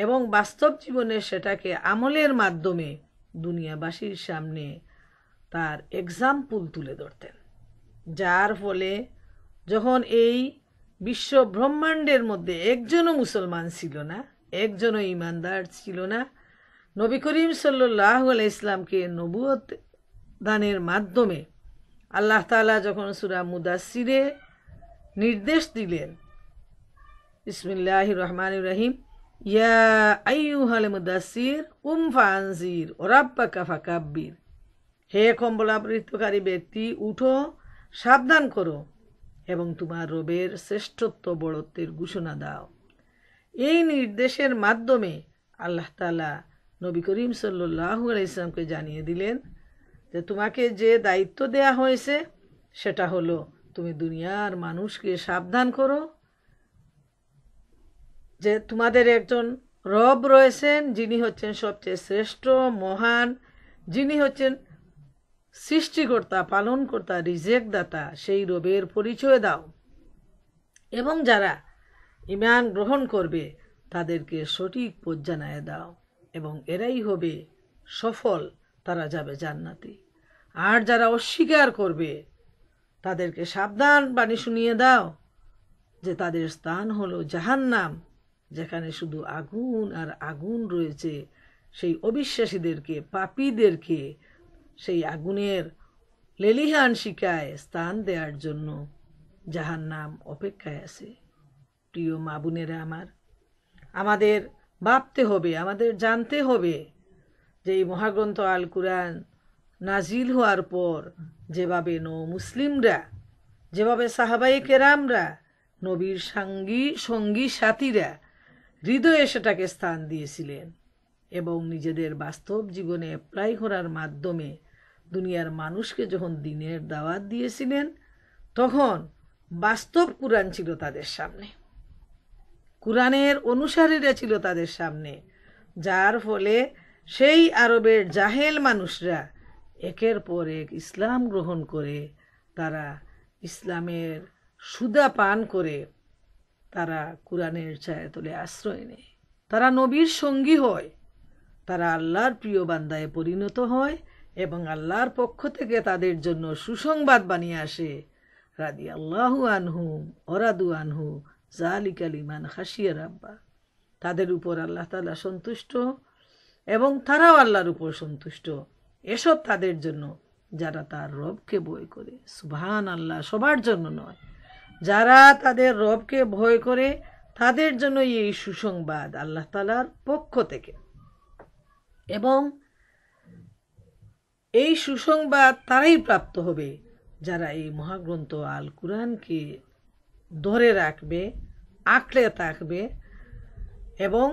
এবং বাস্তব জীবনে সেটাকে আমলের মাধ্যমে দুনিয়াবাসীর সামনে তার এক্সাম্পল তুলে ধরতেন, যার ফলে যখন এই বিশ্ব ব্রহ্মাণ্ডের মধ্যে একজনও মুসলমান ছিল না, একজনও ইমানদার ছিল না, নবী করিম সাল্লাল্লাহু আলাইহি ইসলামকে নবুয়ত দানের মাধ্যমে আল্লাহ তাআলা যখন সূরা মুদাসসিরে নির্দেশ দিলেন, বিসমিল্লাহির রহমানির রহিম, ইয়া আইয়ুহাল মুদাসসির কুম ফাআনজির ওয়া রাব্বাকা ফাকাব্বির, হে কম্বলাবৃতকারী ব্যক্তি, উঠো, সাবধান করো এবং তোমার রবের শ্রেষ্ঠত্ব বড়ত্বের ঘোষণা দাও। এই নির্দেশের মাধ্যমে আল্লাহ তাআলা নবী করিম সাল্লাল্লাহু আলাইহি ওয়াসাল্লামকে জানিয়ে দিলেন যে তোমাকে যে দায়িত্ব দেয়া হয়েছে সেটা হলো তুমি দুনিয়ার মানুষকে সাবধান করো যে তোমাদের একজন রব রয়েছেন, যিনি হচ্ছেন সবচেয়ে শ্রেষ্ঠ, মহান, যিনি হচ্ছেন সৃষ্টিকর্তা, পালনকর্তা, রিজেক দাতা, সেই রবের পরিচয় দাও এবং যারা ঈমান গ্রহণ করবে তাদেরকে সঠিক পথ জানায় দাও এবং এরাই হবে সফল, তারা যাবে জান্নাতে। আর যারা অস্বীকার করবে তাদেরকে সাবধান বাণী শুনিয়ে দাও যে তাদের স্থান হলো জাহান্নাম, যেখানে শুধু আগুন আর আগুন রয়েছে। সেই অবিশ্বাসীদেরকে, পাপীদেরকে সেই আগুনের লেলিহান শিকায় স্থান দেওয়ার জন্য জাহান্নাম অপেক্ষায় আছে। প্রিয় মা বোনেরা আমার, আমাদের ভাবতে হবে, আমাদের জানতে হবে যে এই মহাগ্রন্থ আল কুরআন নাজিল হওয়ার পর যেভাবে মুসলিমরা, যেভাবে সাহাবায়ে কেরামরা, নবীর সঙ্গী সাথীরা হৃদয়ে সেটাকে স্থান দিয়েছিলেন এবং নিজেদের বাস্তব জীবনে অ্যাপ্লাই করার মাধ্যমে দুনিয়ার মানুষকে যখন দ্বীনের দাওয়াত দিয়েছিলেন, তখন বাস্তব কুরআন ছিল তাদের সামনে, কুরআনের অনুসারীরা ছিল তাদের সামনে, যার ফলে সেই আরবের জাহেল মানুষরা একের পর এক ইসলাম গ্রহণ করে, তারা ইসলামের সুদা পান করে তারা কুরআনের ছায়াতলে আশ্রয় নেয়, তারা নবীর সঙ্গী হয়, তারা আল্লাহর প্রিয় বান্দায় পরিণত হয় এবং আল্লাহর পক্ষ থেকে তাদের জন্য সুসংবাদ বানিয়ে আসে, রাদিয়াল্লাহু আনহুম ওয়া রাদু আনহু যালিকা লিমান খাশিয়া রাব্বা। তাদের উপর আল্লাহ তাআলা সন্তুষ্ট এবং তারাও আল্লাহর উপর সন্তুষ্ট। এসব তাদের জন্য যারা তার রবকে ভয় করে। সুবহানাল্লাহ, সবার জন্য নয়, যারা তাদের রবকে ভয় করে তাদের জন্য এই সুসংবাদ আল্লাহ তাআলার পক্ষ থেকে। এবং এই সুসংবাদ তারাই প্রাপ্ত হবে যারা এই মহাগ্রন্থ আল কুরআনকে ধরে রাখবে, আঁকড়ে থাকবে এবং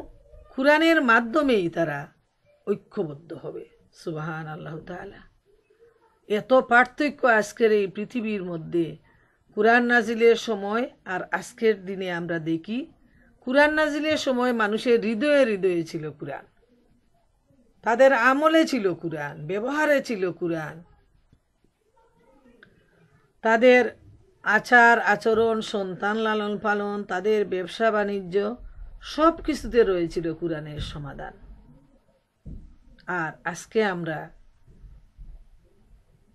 কুরআনের মাধ্যমেই তারা ঐক্যবদ্ধ হবে। সুবহানাল্লাহু তাআলা। এত পার্থক্য আজকের এই পৃথিবীর মধ্যে কুরআন নাজিলের সময় আর আজকের দিনে আমরা দেখি, কুরআন নাজিলের সময় মানুষের হৃদয়ে হৃদয়ে ছিল কুরআন, তাদের আমলে ছিল কুরআন, ব্যবহারে ছিল কুরআন, তাদের আচার আচরণ, সন্তান লালন পালন, তাদের ব্যবসা বাণিজ্য সব কিছুতে রয়েছিল কুরআনের সমাধান। আর আজকে আমরা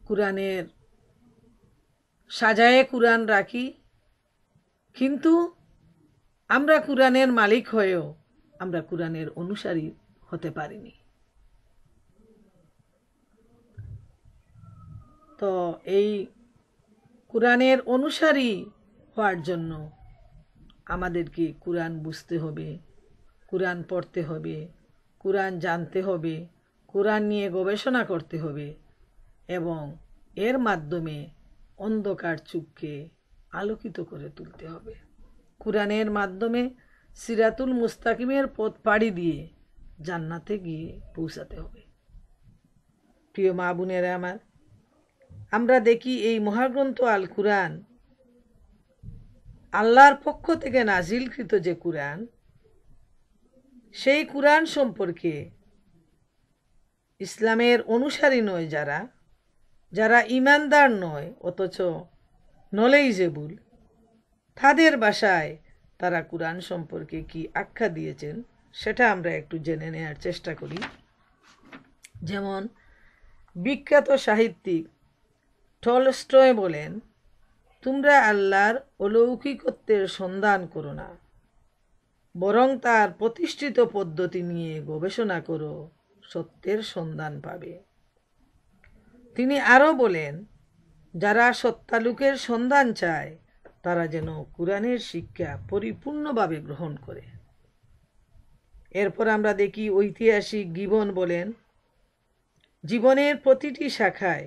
কুরআনের সাজায়ে কুরআন রাখি, কিন্তু আমরা কুরআনের মালিক হয়েও আমরা কুরআনের অনুসারী হতে পারিনি। তো এই কুরআনের অনুসারী হওয়ার জন্য আমাদেরকে কুরআন বুঝতে হবে, কুরআন পড়তে হবে, কুরআন জানতে হবে, কুরআন নিয়ে গবেষণা করতে হবে এবং এর মাধ্যমে অন্ধকার চুপকে আলোকিত করে তুলতে হবে। কুরআনের মাধ্যমে সিরাতুল মুস্তাকিমের পথ পাড়ি দিয়ে জান্নাতে গিয়ে পৌঁছাতে হবে। প্রিয় মা বোনেরা আমার, আমরা দেখি এই মহাগ্রন্থ আল কুরআন, আল্লাহর পক্ষ থেকে নাজিলকৃত যে কুরআন, সেই কুরআন সম্পর্কে ইসলামের অনুসারী নয় যারা, যারা ইমানদার নয় অথচ নলেজেবল, তাদের ভাষায় তারা কুরআন সম্পর্কে কি আখ্যা দিয়েছেন সেটা আমরা একটু জেনে নেওয়ার চেষ্টা করি। যেমন বিখ্যাত সাহিত্যিক টলস্টয় বলেন, তোমরা আল্লাহর অলৌকিকত্বের সন্ধান করো না, বরং তার প্রতিষ্ঠিত পদ্ধতি নিয়ে গবেষণা করো, সত্যের সন্ধান পাবে। তিনি আরও বলেন, যারা সত্যালোকের সন্ধান চায় তারা যেন কুরআনের শিক্ষা পরিপূর্ণভাবে গ্রহণ করে। এরপর আমরা দেখি ঐতিহাসিক গিবন বলেন, জীবনের প্রতিটি শাখায়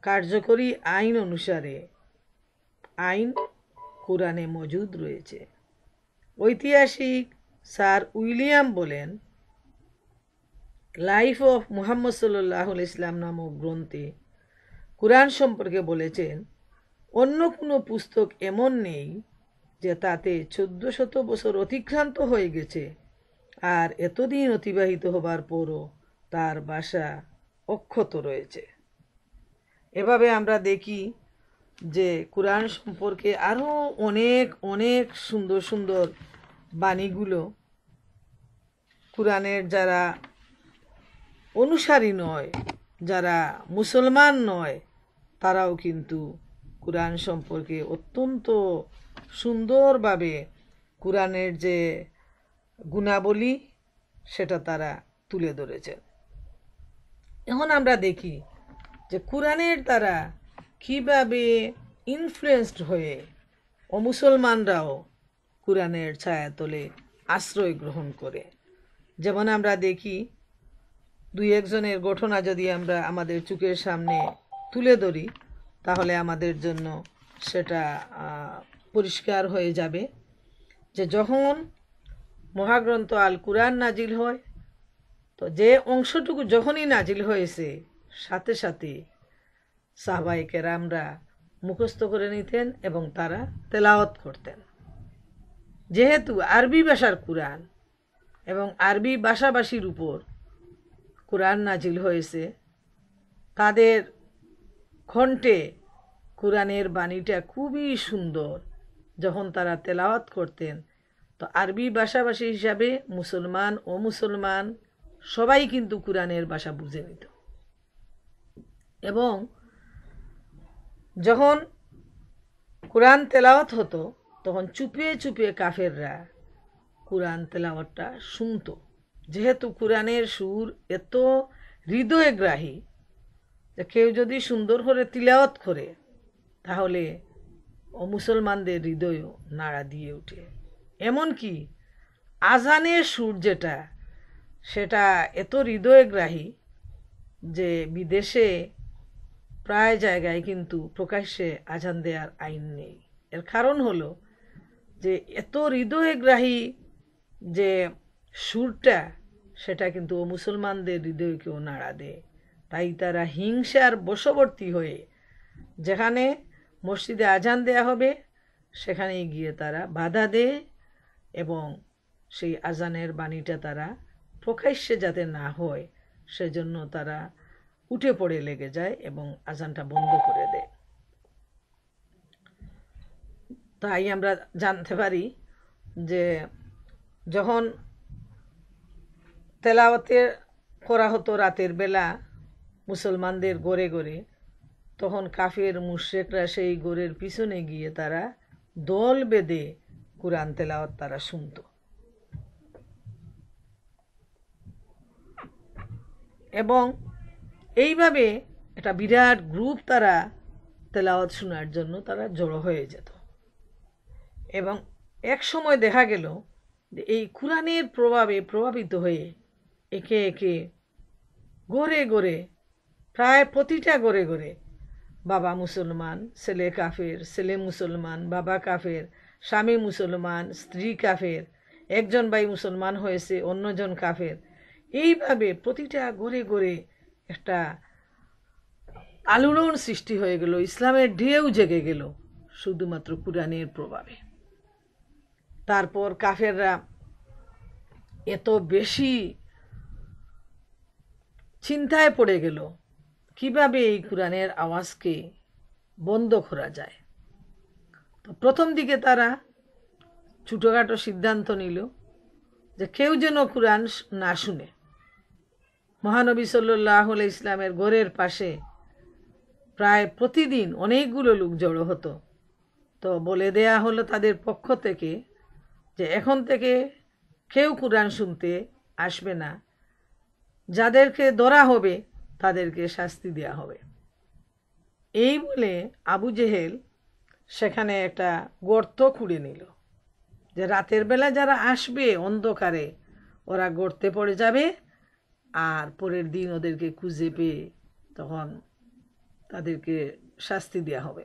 কার্যকরী আইন অনুসারে আইন কুরআনে মজুদ রয়েছে। ঐতিহাসিক স্যার উইলিয়াম বলেন, লাইফ অফ মুহাম্মদ সাল্লাল্লাহু আলাইহি ইসলাম নামক গ্রন্থে কুরআন সম্পর্কে বলেছেন, অন্য কোনো পুস্তক এমন নেই যে তাতে 1400 বছর অতিক্রান্ত হয়ে গেছে আর এতদিন অতিবাহিত হবার পরও তার ভাষা অক্ষত রয়েছে। এভাবে আমরা দেখি যে কুরআন সম্পর্কে আরও অনেক অনেক সুন্দর সুন্দর বাণীগুলো কুরআনের যারা অনুসারী নয়, যারা মুসলমান নয়, তারাও কিন্তু কুরআন সম্পর্কে অত্যন্ত সুন্দরভাবে কুরআনের যে গুণাবলী সেটা তারা তুলে ধরেছেন। এখন আমরা দেখি যে কুরআনের দ্বারা কিভাবে ইনফ্লুয়েন্সড হয়ে অমুসলমানরাও কুরআনের ছায়াতলে আশ্রয় গ্রহণ করে। যেমন আমরা দেখি দুই একজনের ঘটনা যদি আমরা আমাদের চোখের সামনে তুলে ধরি তাহলে আমাদের জন্য সেটা পরিষ্কার হয়ে যাবে যে যখন মহাগ্রন্থ আল কুরআন নাজিল হয়, তো যে অংশটুকু যখনই নাজিল হয়েছে সাথে সাথে সাহাবায়ে কেরামরা মুখস্থ করে নিতেন এবং তারা তেলাওয়াত করতেন। যেহেতু আরবি ভাষার কুরআন এবং আরবি ভাষাভাষীর উপর কুরআন নাজিল হয়েছে, তাদের কণ্ঠে কুরআনের বাণীটা খুবই সুন্দর। যখন তারা তেলাওয়াত করতেন তো আরবি ভাষাভাষী হিসাবে মুসলমান ও মুসলমান সবাই কিন্তু কুরআনের ভাষা বুঝে নিত। এবং যখন কুরআন তেলাওয়াত হতো তখন চুপিয়ে চুপিয়ে কাফেররা কুরআন তেলাওয়াতটা শুনতো। যেহেতু কুরআনের সুর এত হৃদয়গ্রাহী যে কেউ যদি সুন্দর করে তিলাওয়াত করে তাহলে মুসলমানদের হৃদয়ও নাড়া দিয়ে ওঠে। এমনকি আজানের সুর যেটা সেটা এত হৃদয়গ্রাহী যে বিদেশে প্রায় জায়গায় কিন্তু প্রকাশ্যে আজান দেওয়ার আইন নেই। এর কারণ হলো যে এত হৃদয়গ্রাহী যে সুরটা সেটা কিন্তু মুসলমানদের হৃদয়কেও নাড়া দেয়। তাই তারা হিংসার বশবর্তী হয়ে যেখানে মসজিদে আজান দেয়া হবে সেখানে গিয়ে তারা বাধা দেয় এবং সেই আজানের বাণীটা তারা প্রকাশ্যে যাতে না হয় সেজন্য তারা উঠে পড়ে লেগে যায় এবং আজানটা বন্ধ করে দেয়। তাই আমরা জানতে পারি যে যখন তেলাওয়াতে করা হতো রাতের বেলা মুসলমানদের গড়ে গড়ে, তখন কাফের মুশরিকরা সেই গড়ের পিছনে গিয়ে তারা দল বেঁধে কুরআন তেলাওয়াত তারা শুনত। এবং এইভাবে একটা বিরাট গ্রুপ তারা তেলাওয়াত শোনার জন্য তারা জড়ো হয়ে যেত। এবং এক সময় দেখা গেল যে এই কুরআনের প্রভাবে প্রভাবিত হয়ে একে একে গড়ে গড়ে প্রায় প্রতিটা গড়ে গড়ে বাবা মুসলমান, ছেলে কাফের, ছেলে মুসলমান, বাবা কাফের, স্বামী মুসলমান, স্ত্রী কাফের, একজন ভাই মুসলমান হয়েছে অন্যজন কাফের, এইভাবে প্রতিটা গড়ে গড়ে একটা আলোড়ন সৃষ্টি হয়ে গেল, ইসলামের ঢেউ জেগে গেল শুধুমাত্র কুরআনের প্রভাবে। তারপর কাফেররা এত বেশি চিন্তায় পড়ে গেল কিভাবে এই কুরআনের আওয়াজকে বন্ধ করা যায়। তো প্রথম দিকে তারা ছোটোখাটো সিদ্ধান্ত নিল যে কেউ যেন কুরআন না শুনে, মহানবী সাল্লাল্লাহু আলাইহি ইসলামের ঘরের পাশে প্রায় প্রতিদিন অনেকগুলো লোক জড়ো হতো। তো বলে দেয়া হলো তাদের পক্ষ থেকে যে এখন থেকে কেউ কোরআন শুনতে আসবে না, যাদেরকে ধরা হবে তাদেরকে শাস্তি দেওয়া হবে। এই বলে আবু জেহেল সেখানে একটা গর্ত খুঁড়ে নিল, যে রাতের বেলা যারা আসবে অন্ধকারে ওরা গর্তে পড়ে যাবে, আর পরের দিন ওদেরকে খুঁজে পেয়ে তখন তাদেরকে শাস্তি দেওয়া হবে।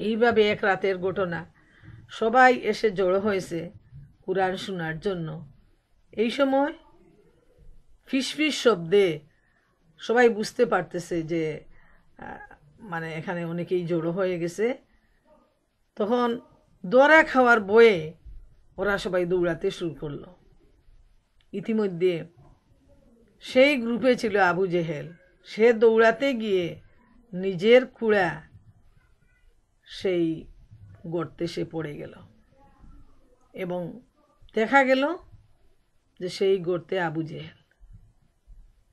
এইভাবে এক রাতের ঘটনা, সবাই এসে জড়ো হয়েছে কোরআন শোনার জন্য। এই সময় ফিসফিস শব্দে সবাই বুঝতে পারতেছে যে মানে এখানে অনেকেই জড়ো হয়ে গেছে। তখন দৌড়া খাওয়ার বয়ে ওরা সবাই দৌড়াতে শুরু করলো। ইতিমধ্যে সেই গ্রুপে ছিল আবু জেহেল। সে দৌড়াতে গিয়ে নিজের কুড়া সেই গর্তে সে পড়ে গেল, এবং দেখা গেল যে সেই গর্তে আবু জেহেল।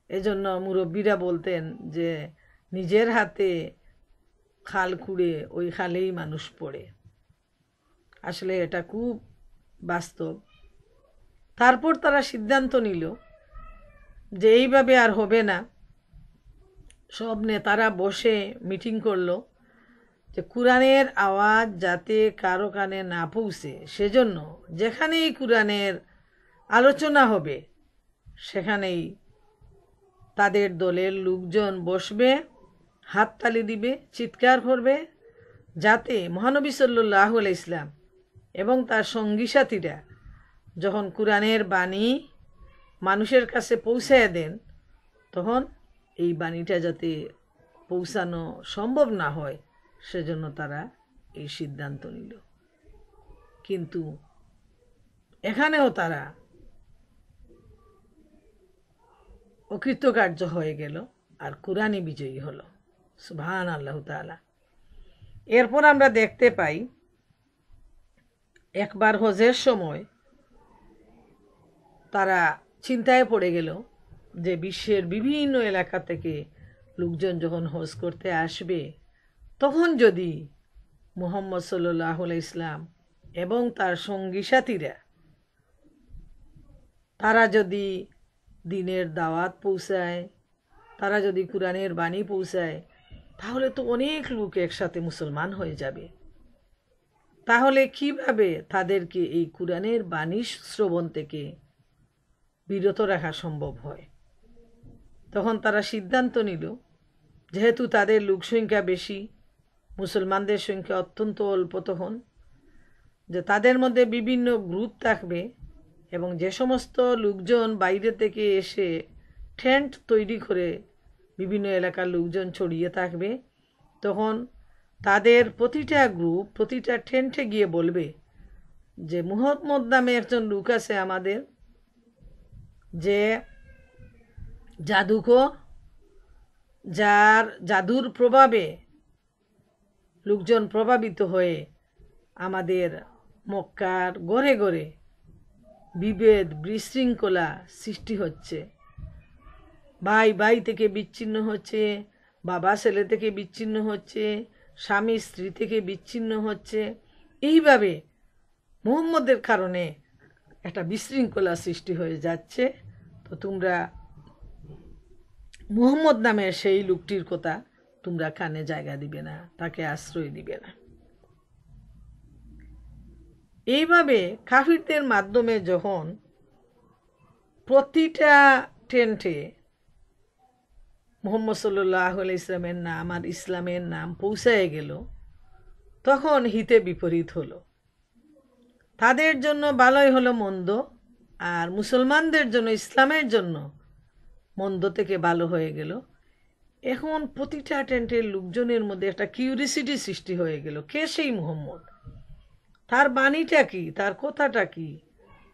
এজন্য মুরব্বীরা বলতেন যে নিজের হাতে খাল খুঁড়ে ওই খালেই মানুষ পড়ে। আসলে এটা খুব বাস্তব। তারপর তারা সিদ্ধান্ত নিল যে এইভাবে আর হবে না। সব নেতারা বসে মিটিং করলো যে কোরআনের আওয়াজ যাতে কারো কানে না পৌঁছে, সেজন্য যেখানেই কোরআনের আলোচনা হবে সেখানেই তাদের দলের লোকজন বসবে, হাততালি দিবে, চিৎকার করবে, যাতে মহানবী সাল্লাল্লাহু আলাইহি ইসলাম এবং তার সঙ্গী সাথীরা যখন কোরআনের বাণী মানুষের কাছে পৌঁছায় দেন, তখন এই বাণীটা যাতে পৌঁছানো সম্ভব না হয়, সেজন্য তারা এই সিদ্ধান্ত নিল। কিন্তু এখানেও তারা অকৃতকার্য হয়ে গেল, আর কোরআনই বিজয়ী হলো। সুবহান আল্লাহ তাআলা। এরপর আমরা দেখতে পাই একবার হজের সময় তারা চিন্তায় পড়ে গেল যে বিশ্বের বিভিন্ন এলাকা থেকে লোকজন যখন হজ করতে আসবে, তখন যদি মুহাম্মদ সাল্লাল্লাহু আলাইহি ইসলাম এবং তার সঙ্গী সাথীরা তারা যদি দিনের দাওয়াত পৌঁছায়, তারা যদি কোরআনের বাণী পৌঁছায়, তাহলে তো অনেক লোক একসাথে মুসলমান হয়ে যাবে। তাহলে কিভাবে তাদেরকে এই কোরআনের বাণী শ্রবণ থেকে বিরত রাখা সম্ভব হয়? তখন তারা সিদ্ধান্ত নিল, যেহেতু তাদের লোকসংখ্যা বেশি, মুসলমানদের সংখ্যা অত্যন্ত অল্প, তখন যে তাদের মধ্যে বিভিন্ন গ্রুপ থাকবে, এবং যে সমস্ত লোকজন বাইরে থেকে এসে টেন্ট তৈরি করে বিভিন্ন এলাকার লোকজন ছড়িয়ে থাকবে, তখন তাদের প্রতিটা গ্রুপ প্রতিটা টেন্টে গিয়ে বলবে যে মুহাম্মদ নামে একজন লোক আছে আমাদের, যে জাদুকর, যার জাদুর প্রভাবে লোকজন প্রভাবিত হয়ে আমাদের মক্কার ঘরে ঘরে বিভেদ বিশৃঙ্খলা সৃষ্টি হচ্ছে, ভাই ভাই থেকে বিচ্ছিন্ন হচ্ছে, বাবা ছেলে থেকে বিচ্ছিন্ন হচ্ছে, স্বামী স্ত্রী থেকে বিচ্ছিন্ন হচ্ছে। এইভাবে মুহাম্মদের কারণে একটা বিশৃঙ্খলা সৃষ্টি হয়ে যাচ্ছে। তো তোমরা মুহাম্মদ নামের সেই লোকটির কথা তোমরা কানে জায়গা দিবে না, তাকে আশ্রয় দিবে না। এইভাবে কাফিরদের মাধ্যমে যখন প্রতিটা টেন্টে মুহাম্মদ সাল্লাল্লাহু আলাইহি ইসলামের নাম আর ইসলামের নাম পৌঁছায় গেল, তখন হিতে বিপরীত হলো। তাদের জন্য ভালোই হলো মন্দ, আর মুসলমানদের জন্য, ইসলামের জন্য মন্দ থেকে ভালো হয়ে গেল। এখন প্রতিটা টেন্টের লোকজনের মধ্যে একটা কিউরিসিটি সৃষ্টি হয়ে গেল, কে সেই মুহাম্মদ, তার বাণীটা কি, তার কথাটা কি,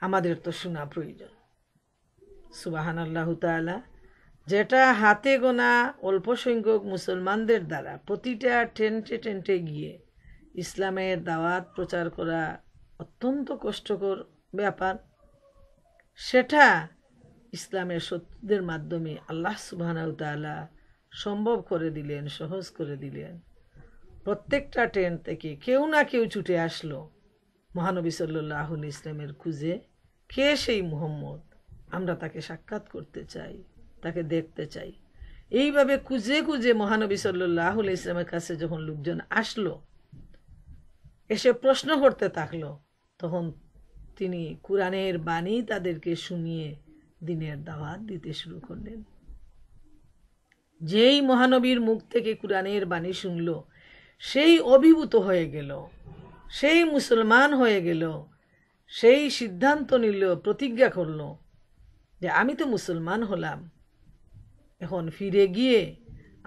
আমাদের তো শোনা প্রয়োজন। সুবহানাল্লাহু তাআলা। যেটা হাতে গোনা অল্প সংখ্যক মুসলমানদের দ্বারা প্রতিটা টেন্টে টেন্টে গিয়ে ইসলামের দাওয়াত প্রচার করা অত্যন্ত কষ্টকর ব্যাপার, সেটা ইসলামের শত্রুদের মাধ্যমে আল্লাহ সুবহানাহু ওয়া তাআলা সম্ভব করে দিলেন, সহজ করে দিলেন। প্রত্যেকটা ট্রেন থেকে কেউ না কেউ ছুটে আসলো মহানবী সাল্লাল্লাহু আলাইহি ইসলামের খুঁজে। কে সেই মুহাম্মদ? আমরা তাকে সাক্ষাৎ করতে চাই, তাকে দেখতে চাই। এইভাবে খুঁজে খুঁজে মহানবী সাল্লাল্লাহু আলাইহি ইসলামের কাছে যখন লোকজন আসলো, এসে প্রশ্ন করতে থাকলো, তখন তিনি কোরআনের বাণী তাদেরকে শুনিয়ে দিনের দাওয়াত দিতে শুরু করলেন। যেই মহানবীর মুখ থেকে কোরআনের বাণী শুনল, সেই অভিভূত হয়ে গেল, সেই মুসলমান হয়ে গেল, সেই সিদ্ধান্ত নিল, প্রতিজ্ঞা করল যে আমি তো মুসলমান হলাম, এখন ফিরে গিয়ে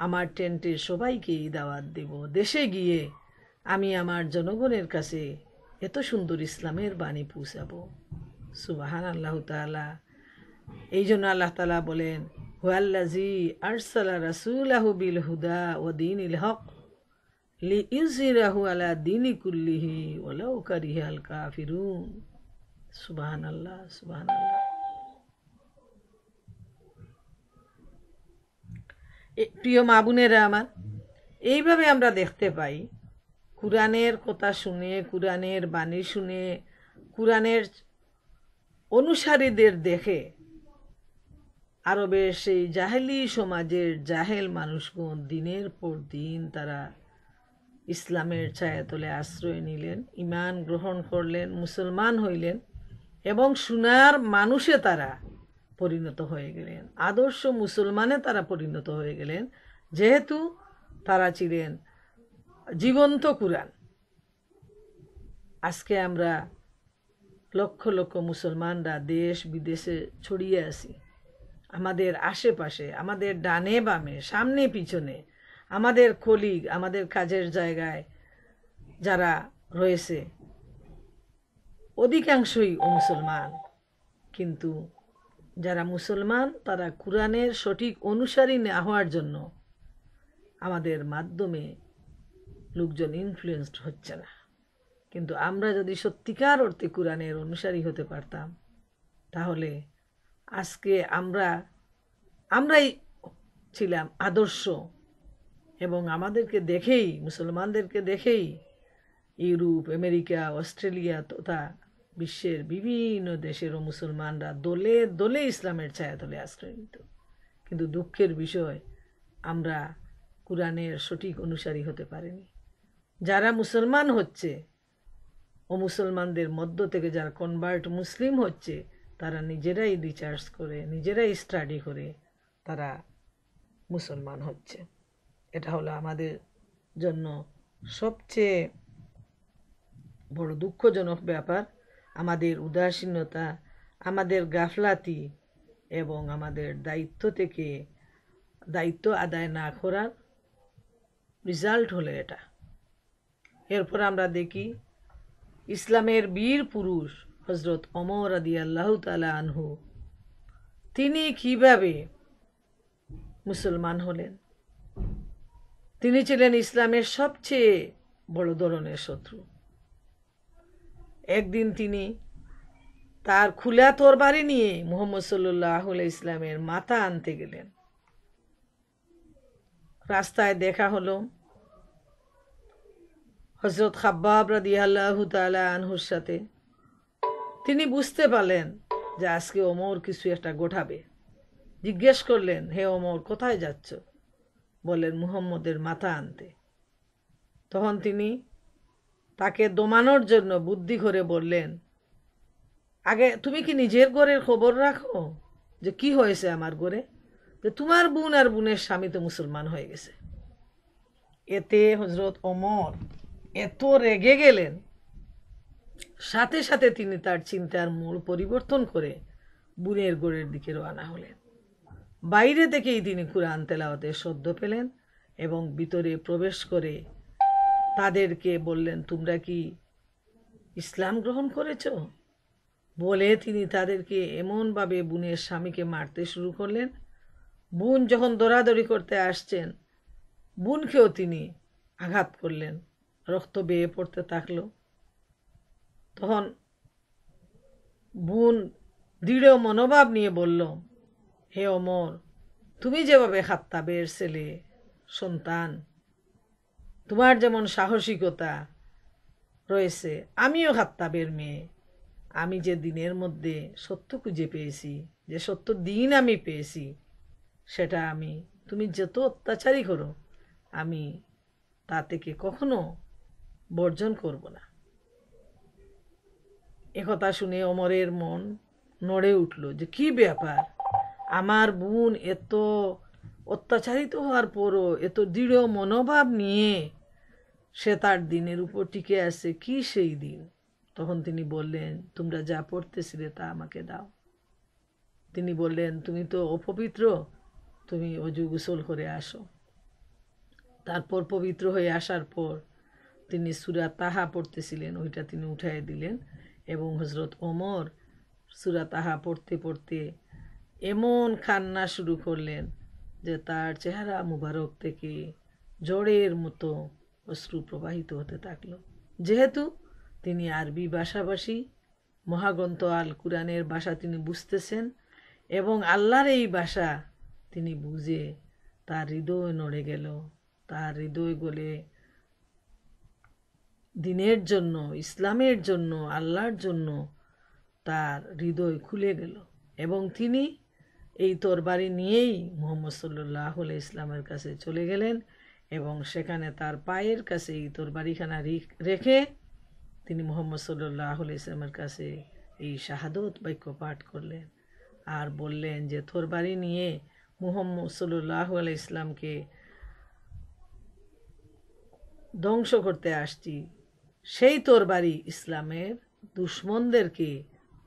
আমার টেন্টের সবাইকে দাওয়াত দেব, দেশে গিয়ে আমি আমার জনগণের কাছে এত সুন্দর ইসলামের বাণী পৌঁছাবো। সুবহানাল্লাহু তাআলা। এই জন্য আল্লাহ তাআলা বলেন, হুয়াল্লাযী আরসালা রাসূলাহু বিল হুদা ওয়া দীনিল হক লিইয়ুযহিরাহু আলা দীনি কুল্লিহি ওয়ালাউ কারিহাল কাফিরুন। সুবহানাল্লাহ, সুবহানাল্লাহ। প্রিয় মা বোনেরা আমার, এইভাবে আমরা দেখতে পাই কোরআনের কথা শুনে, কোরআনের বাণী শুনে, কোরআনের অনুসারীদের দেখে আরবের সেই জাহেলি সমাজের জাহেল মানুষগণ দিনের পর দিন তারা ইসলামের ছায়াতলে আশ্রয় নিলেন, ঈমান গ্রহণ করলেন, মুসলমান হইলেন এবং সোনার মানুষে তারা পরিণত হয়ে গেলেন, আদর্শ মুসলমানে তারা পরিণত হয়ে গেলেন, যেহেতু তারা ছিলেন জীবন্ত কুরআন। আজকে আমরা লক্ষ লক্ষ মুসলমানরা দেশ বিদেশে ছড়িয়ে আছি। আমাদের আশেপাশে, আমাদের ডানে বামে, সামনে পিছনে, আমাদের কলিগ, আমাদের কাজের জায়গায় যারা রয়েছে অধিকাংশই মুসলমান। কিন্তু যারা মুসলমান তারা কোরআনের সঠিক অনুসারী না হওয়ার জন্য আমাদের মাধ্যমে লোকজন ইনফ্লুয়েন্সড হচ্ছে না। কিন্তু আমরা যদি সত্যিকার অর্থে কোরআনের অনুসারী হতে পারতাম, তাহলে আজকে আমরাই ছিলাম আদর্শ, এবং আমাদেরকে দেখেই, মুসলমানদেরকে দেখেই ইউরোপ, আমেরিকা, অস্ট্রেলিয়া তথা বিশ্বের বিভিন্ন দেশেরও মুসলমানরা দলে দলে ইসলামের ছায়াতলে আশ্রয় নিত। কিন্তু দুঃখের বিষয়, আমরা কোরআনের সঠিক অনুসারী হতে পারিনি। যারা মুসলমান হচ্ছে ও মুসলমানদের মধ্য থেকে যারা কনভার্ট মুসলিম হচ্ছে, তারা নিজেরাই রিসার্চ করে, নিজেরাই স্টাডি করে তারা মুসলমান হচ্ছে। এটা হলো আমাদের জন্য সবচেয়ে বড় দুঃখজনক ব্যাপার। আমাদের উদাসীনতা, আমাদের গাফলাতি এবং আমাদের দায়িত্ব আদায় না করার রেজাল্ট হলো এটা। এরপর আমরা দেখি ইসলামের বীর পুরুষ হযরত ওমর রাদিয়াল্লাহু তাআলা আনহু, তিনি কিভাবে মুসলমান হলেন। তিনি ছিলেন ইসলামের সবচেয়ে বড় ধরনের শত্রু। একদিন তিনি তার খোলা তরবারি নিয়ে মুহাম্মদ সাল্লাল্লাহু আলাইহি ইসলামের মাথা আনতে গেলেন। রাস্তায় দেখা হলো হযরত খাব্বাব রাদিয়াল্লাহু তাআলা আনহুর সাথে। তিনি বুঝতে পারলেন যে আজকে ওমর কিছু একটা ঘটাবে। জিজ্ঞেস করলেন, হে ওমর, কোথায় যাচ্ছ? বলেন, মুহাম্মদের মাথা আনতে। তখন তিনি তাকে দমানোর জন্য বুদ্ধি করে বললেন, আগে তুমি কি নিজের ঘরের খবর রাখো যে কি হয়েছে আমার ঘরে? যে তোমার বোন আর বোনের স্বামী তো মুসলমান হয়ে গেছে। এতে হযরত ওমর এত রেগে গেলেন, সাথে সাথে তিনি তার চিন্তার মূল পরিবর্তন করে বোনের ঘরের দিকে রওনা হলেন। বাইরে থেকেই তিনি কুরআন তেলাওয়াতে সদ্য পেলেন এবং ভিতরে প্রবেশ করে তাদেরকে বললেন, তোমরা কি ইসলাম গ্রহণ করেছ? বলে তিনি তাদেরকে এমনভাবে বোনের স্বামীকে মারতে শুরু করলেন। বোন যখন দৌড়াদৌড়ি করতে আসছেন, বোনকেও তিনি আঘাত করলেন, রক্ত বেয়ে পড়তে থাকলো। তখন বোন দৃঢ় মনোভাব নিয়ে বলল হে ওমর, তুমি যেভাবে খাত্তাবের ছেলে সন্তান, তোমার যেমন সাহসিকতা রয়েছে, আমিও খাত্তাবের মেয়ে। আমি যে দিনের মধ্যে সত্য খুঁজে পেয়েছি, যে সত্য দিন আমি পেয়েছি, সেটা আমি, তুমি যত অত্যাচারই করো, আমি তা থেকে কখনো বর্জন করব না। একথা শুনে ওমরের মন নড়ে উঠল যে কি ব্যাপার, আমার বোন এত অত্যাচারিত হওয়ার পরও এত দৃঢ় মনোভাব নিয়ে সে তার দিনের উপর টিকে আছে। কি সেই দিন? তখন তিনি বললেন, তোমরা যা পড়তেছিলে তা আমাকে দাও। তিনি বললেন, তুমি তো অপবিত্র, তুমি অজু গোসল করে আসো। তারপর পবিত্র হয়ে আসার পর তিনি সূরা তাহা পড়তেছিলেন, ওইটা তিনি উঠাই দিলেন এবং হযরত ওমর সূরা তাহা পড়তে পড়তে এমন কান্না শুরু করলেন যে তার চেহারা মুবারক থেকে ঝড়ের মতো অশ্রু প্রবাহিত হতে থাকলো। যেহেতু তিনি আরবি ভাষাভাষী, মহাগ্রন্থ আল কুরআনের ভাষা তিনি বুঝতেছেন এবং আল্লাহর এই ভাষা তিনি বুঝে তার হৃদয় নড়ে গেল, তার হৃদয় গলে দিনের জন্য, ইসলামের জন্য, আল্লাহর জন্য তার হৃদয় খুলে গেল এবং তিনি এই তরবারি নিয়েই মুহাম্মদ সাল্লাল্লাহু আলাইহি ইসলামের কাছে চলে গেলেন এবং সেখানে তার পায়ের কাছে এই তরবারিখানা রেখে তিনি মুহাম্মদ সাল্লাল্লাহু আলাইহি ইসলামের কাছে এই শাহাদত বাক্য পাঠ করলেন আর বললেন যে তরবারি নিয়ে মুহাম্মদ সাল্লাল্লাহু আলাইহি ইসলামকে ধ্বংস করতে আসছি, সেই তরবারি ইসলামের দুশমনদেরকে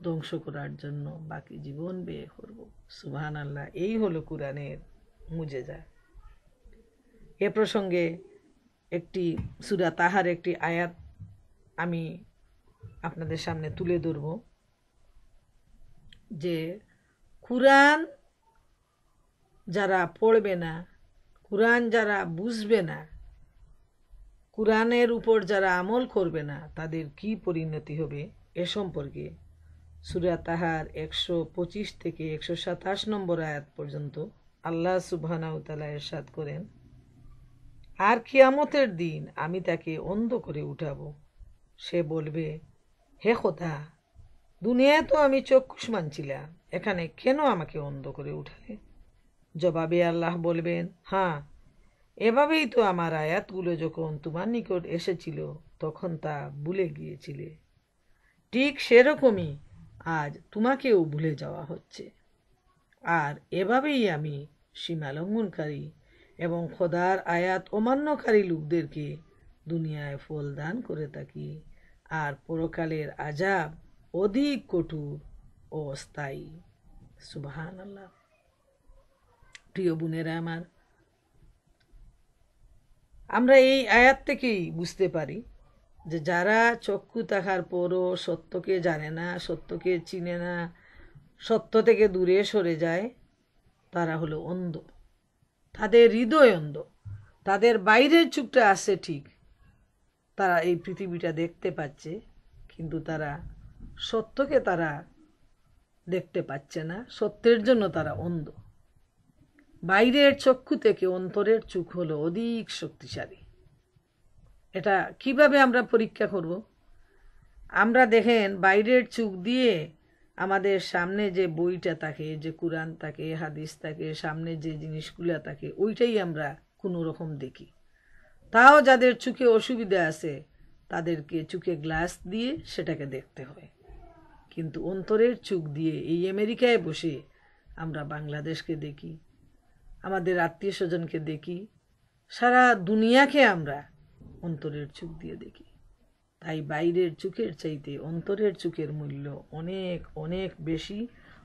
ধ্বংস করার জন্য বাকি জীবন ব্যয় করব। সুবহানাল্লাহ। এই হলো কুরআনের মুজেজা। এ প্রসঙ্গে একটি সূরা তাহার একটি আয়াত আমি আপনাদের সামনে তুলে ধরব যে কুরআন যারা পড়বে না, কুরআন যারা বুঝবে না, কুরআনের উপর যারা আমল করবে না, তাদের কি পরিণতি হবে এ সম্পর্কে সূরা তাহার 125 থেকে 127 নম্বর আয়াত পর্যন্ত আল্লাহ সুবহানাহু ওয়া তাআলা ইরশাদ করেন, আর কিয়ামতের দিন আমি তাকে অন্ধ করে উঠাবো। সে বলবে, হে খোদা, দুনিয়ায় তো আমি চক্ষুষ্মান ছিলাম, এখানে কেন আমাকে অন্ধ করে উঠালে? জবাবে আল্লাহ বলবেন, হ্যাঁ, এভাবেই তো আমার আয়াতগুলো যখন তোমার নিকট এসেছিল তখন তা ভুলে গিয়েছিলে। ঠিক সেরকমই আজ তোমাকেও ভুলে যাওয়া হচ্ছে। আর এভাবেই আমি সীমা লঙ্ঘনকারী এবং খোদার আয়াত অমান্যকারী লোকদেরকে দুনিয়ায় ফল দান করে থাকি, আর পরকালের আযাব অধিক কঠোর ও অস্থায়ী। সুবহানাল্লাহ। প্রিয় বোনেরা আমার, আমরা এই আয়াত থেকেই বুঝতে পারি যে যারা চক্ষু থাকার পরও সত্যকে জানে না, সত্যকে চিনে না, সত্য থেকে দূরে সরে যায়, তারা হলো অন্ধ। তাদের হৃদয় অন্ধ। তাদের বাইরের চোখটা আছে ঠিক, তারা এই পৃথিবীটা দেখতে পাচ্ছে, কিন্তু তারা সত্যকে তারা দেখতে পাচ্ছে না, সত্যের জন্য তারা অন্ধ। বাইরের চক্ষু থেকে অন্তরের চোখ হলো অধিক শক্তিশালী। এটা কিভাবে আমরা পরীক্ষা করব? আমরা দেখেন বাইরের চোখ দিয়ে আমাদের সামনে যে বইটা থাকে, যে কুরআন থাকে, হাদিস থাকে, সামনে যে জিনিসগুলো থাকে, ওইটাই আমরা কোনো রকম দেখি। তাও যাদের চোখে অসুবিধা আছে তাদেরকে চোখে গ্লাস দিয়ে সেটাকে দেখতে হয়। কিন্তু অন্তরের চোখ দিয়ে এই আমেরিকায় বসে আমরা বাংলাদেশকে দেখি, আমাদের আত্মীয় স্বজনকে দেখি, সারা দুনিয়াকে আমরা অন্তরের চোখ দিয়ে দেখি। তাই বাইরের চোখের চাইতে অন্তরের চোখের মূল্য অনেক অনেক বেশি।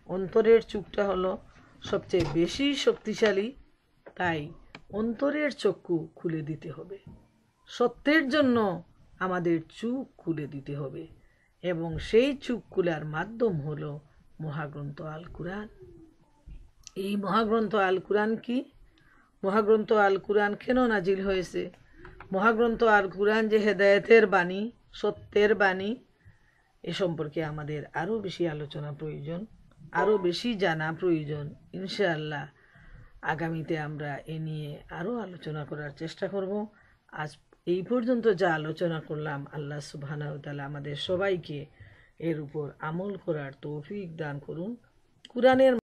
অন্তরের চোখটা হলো সবচেয়ে বেশি শক্তিশালী। তাই অন্তরের চক্ষু খুলে দিতে হবে, সত্যের জন্য আমাদের চোখ খুলে দিতে হবে, এবং সেই চোখ খোলার মাধ্যম হলো মহাগ্রন্থ আল কুরআন। এই মহাগ্রন্থ আল কুরআন কি? মহাগ্রন্থ আল কুরআন কেন নাজিল হয়েছে? মহাগ্রন্থ আল কুরআন যে হেদায়েতের বাণী, সত্যের বাণী, এ সম্পর্কে আমাদের আরও বেশি আলোচনা প্রয়োজন। আরও বেশি জানা প্রয়োজন। ইনশাআল্লাহ আগামীতে আমরা এ নিয়ে আরও আলোচনা করার চেষ্টা করব। আজ এই পর্যন্ত যা আলোচনা করলাম, আল্লাহ সুবহানাহু ওয়া তাআলা আমাদের সবাইকে এর উপর আমল করার তৌফিক দান করুন। কুরআনের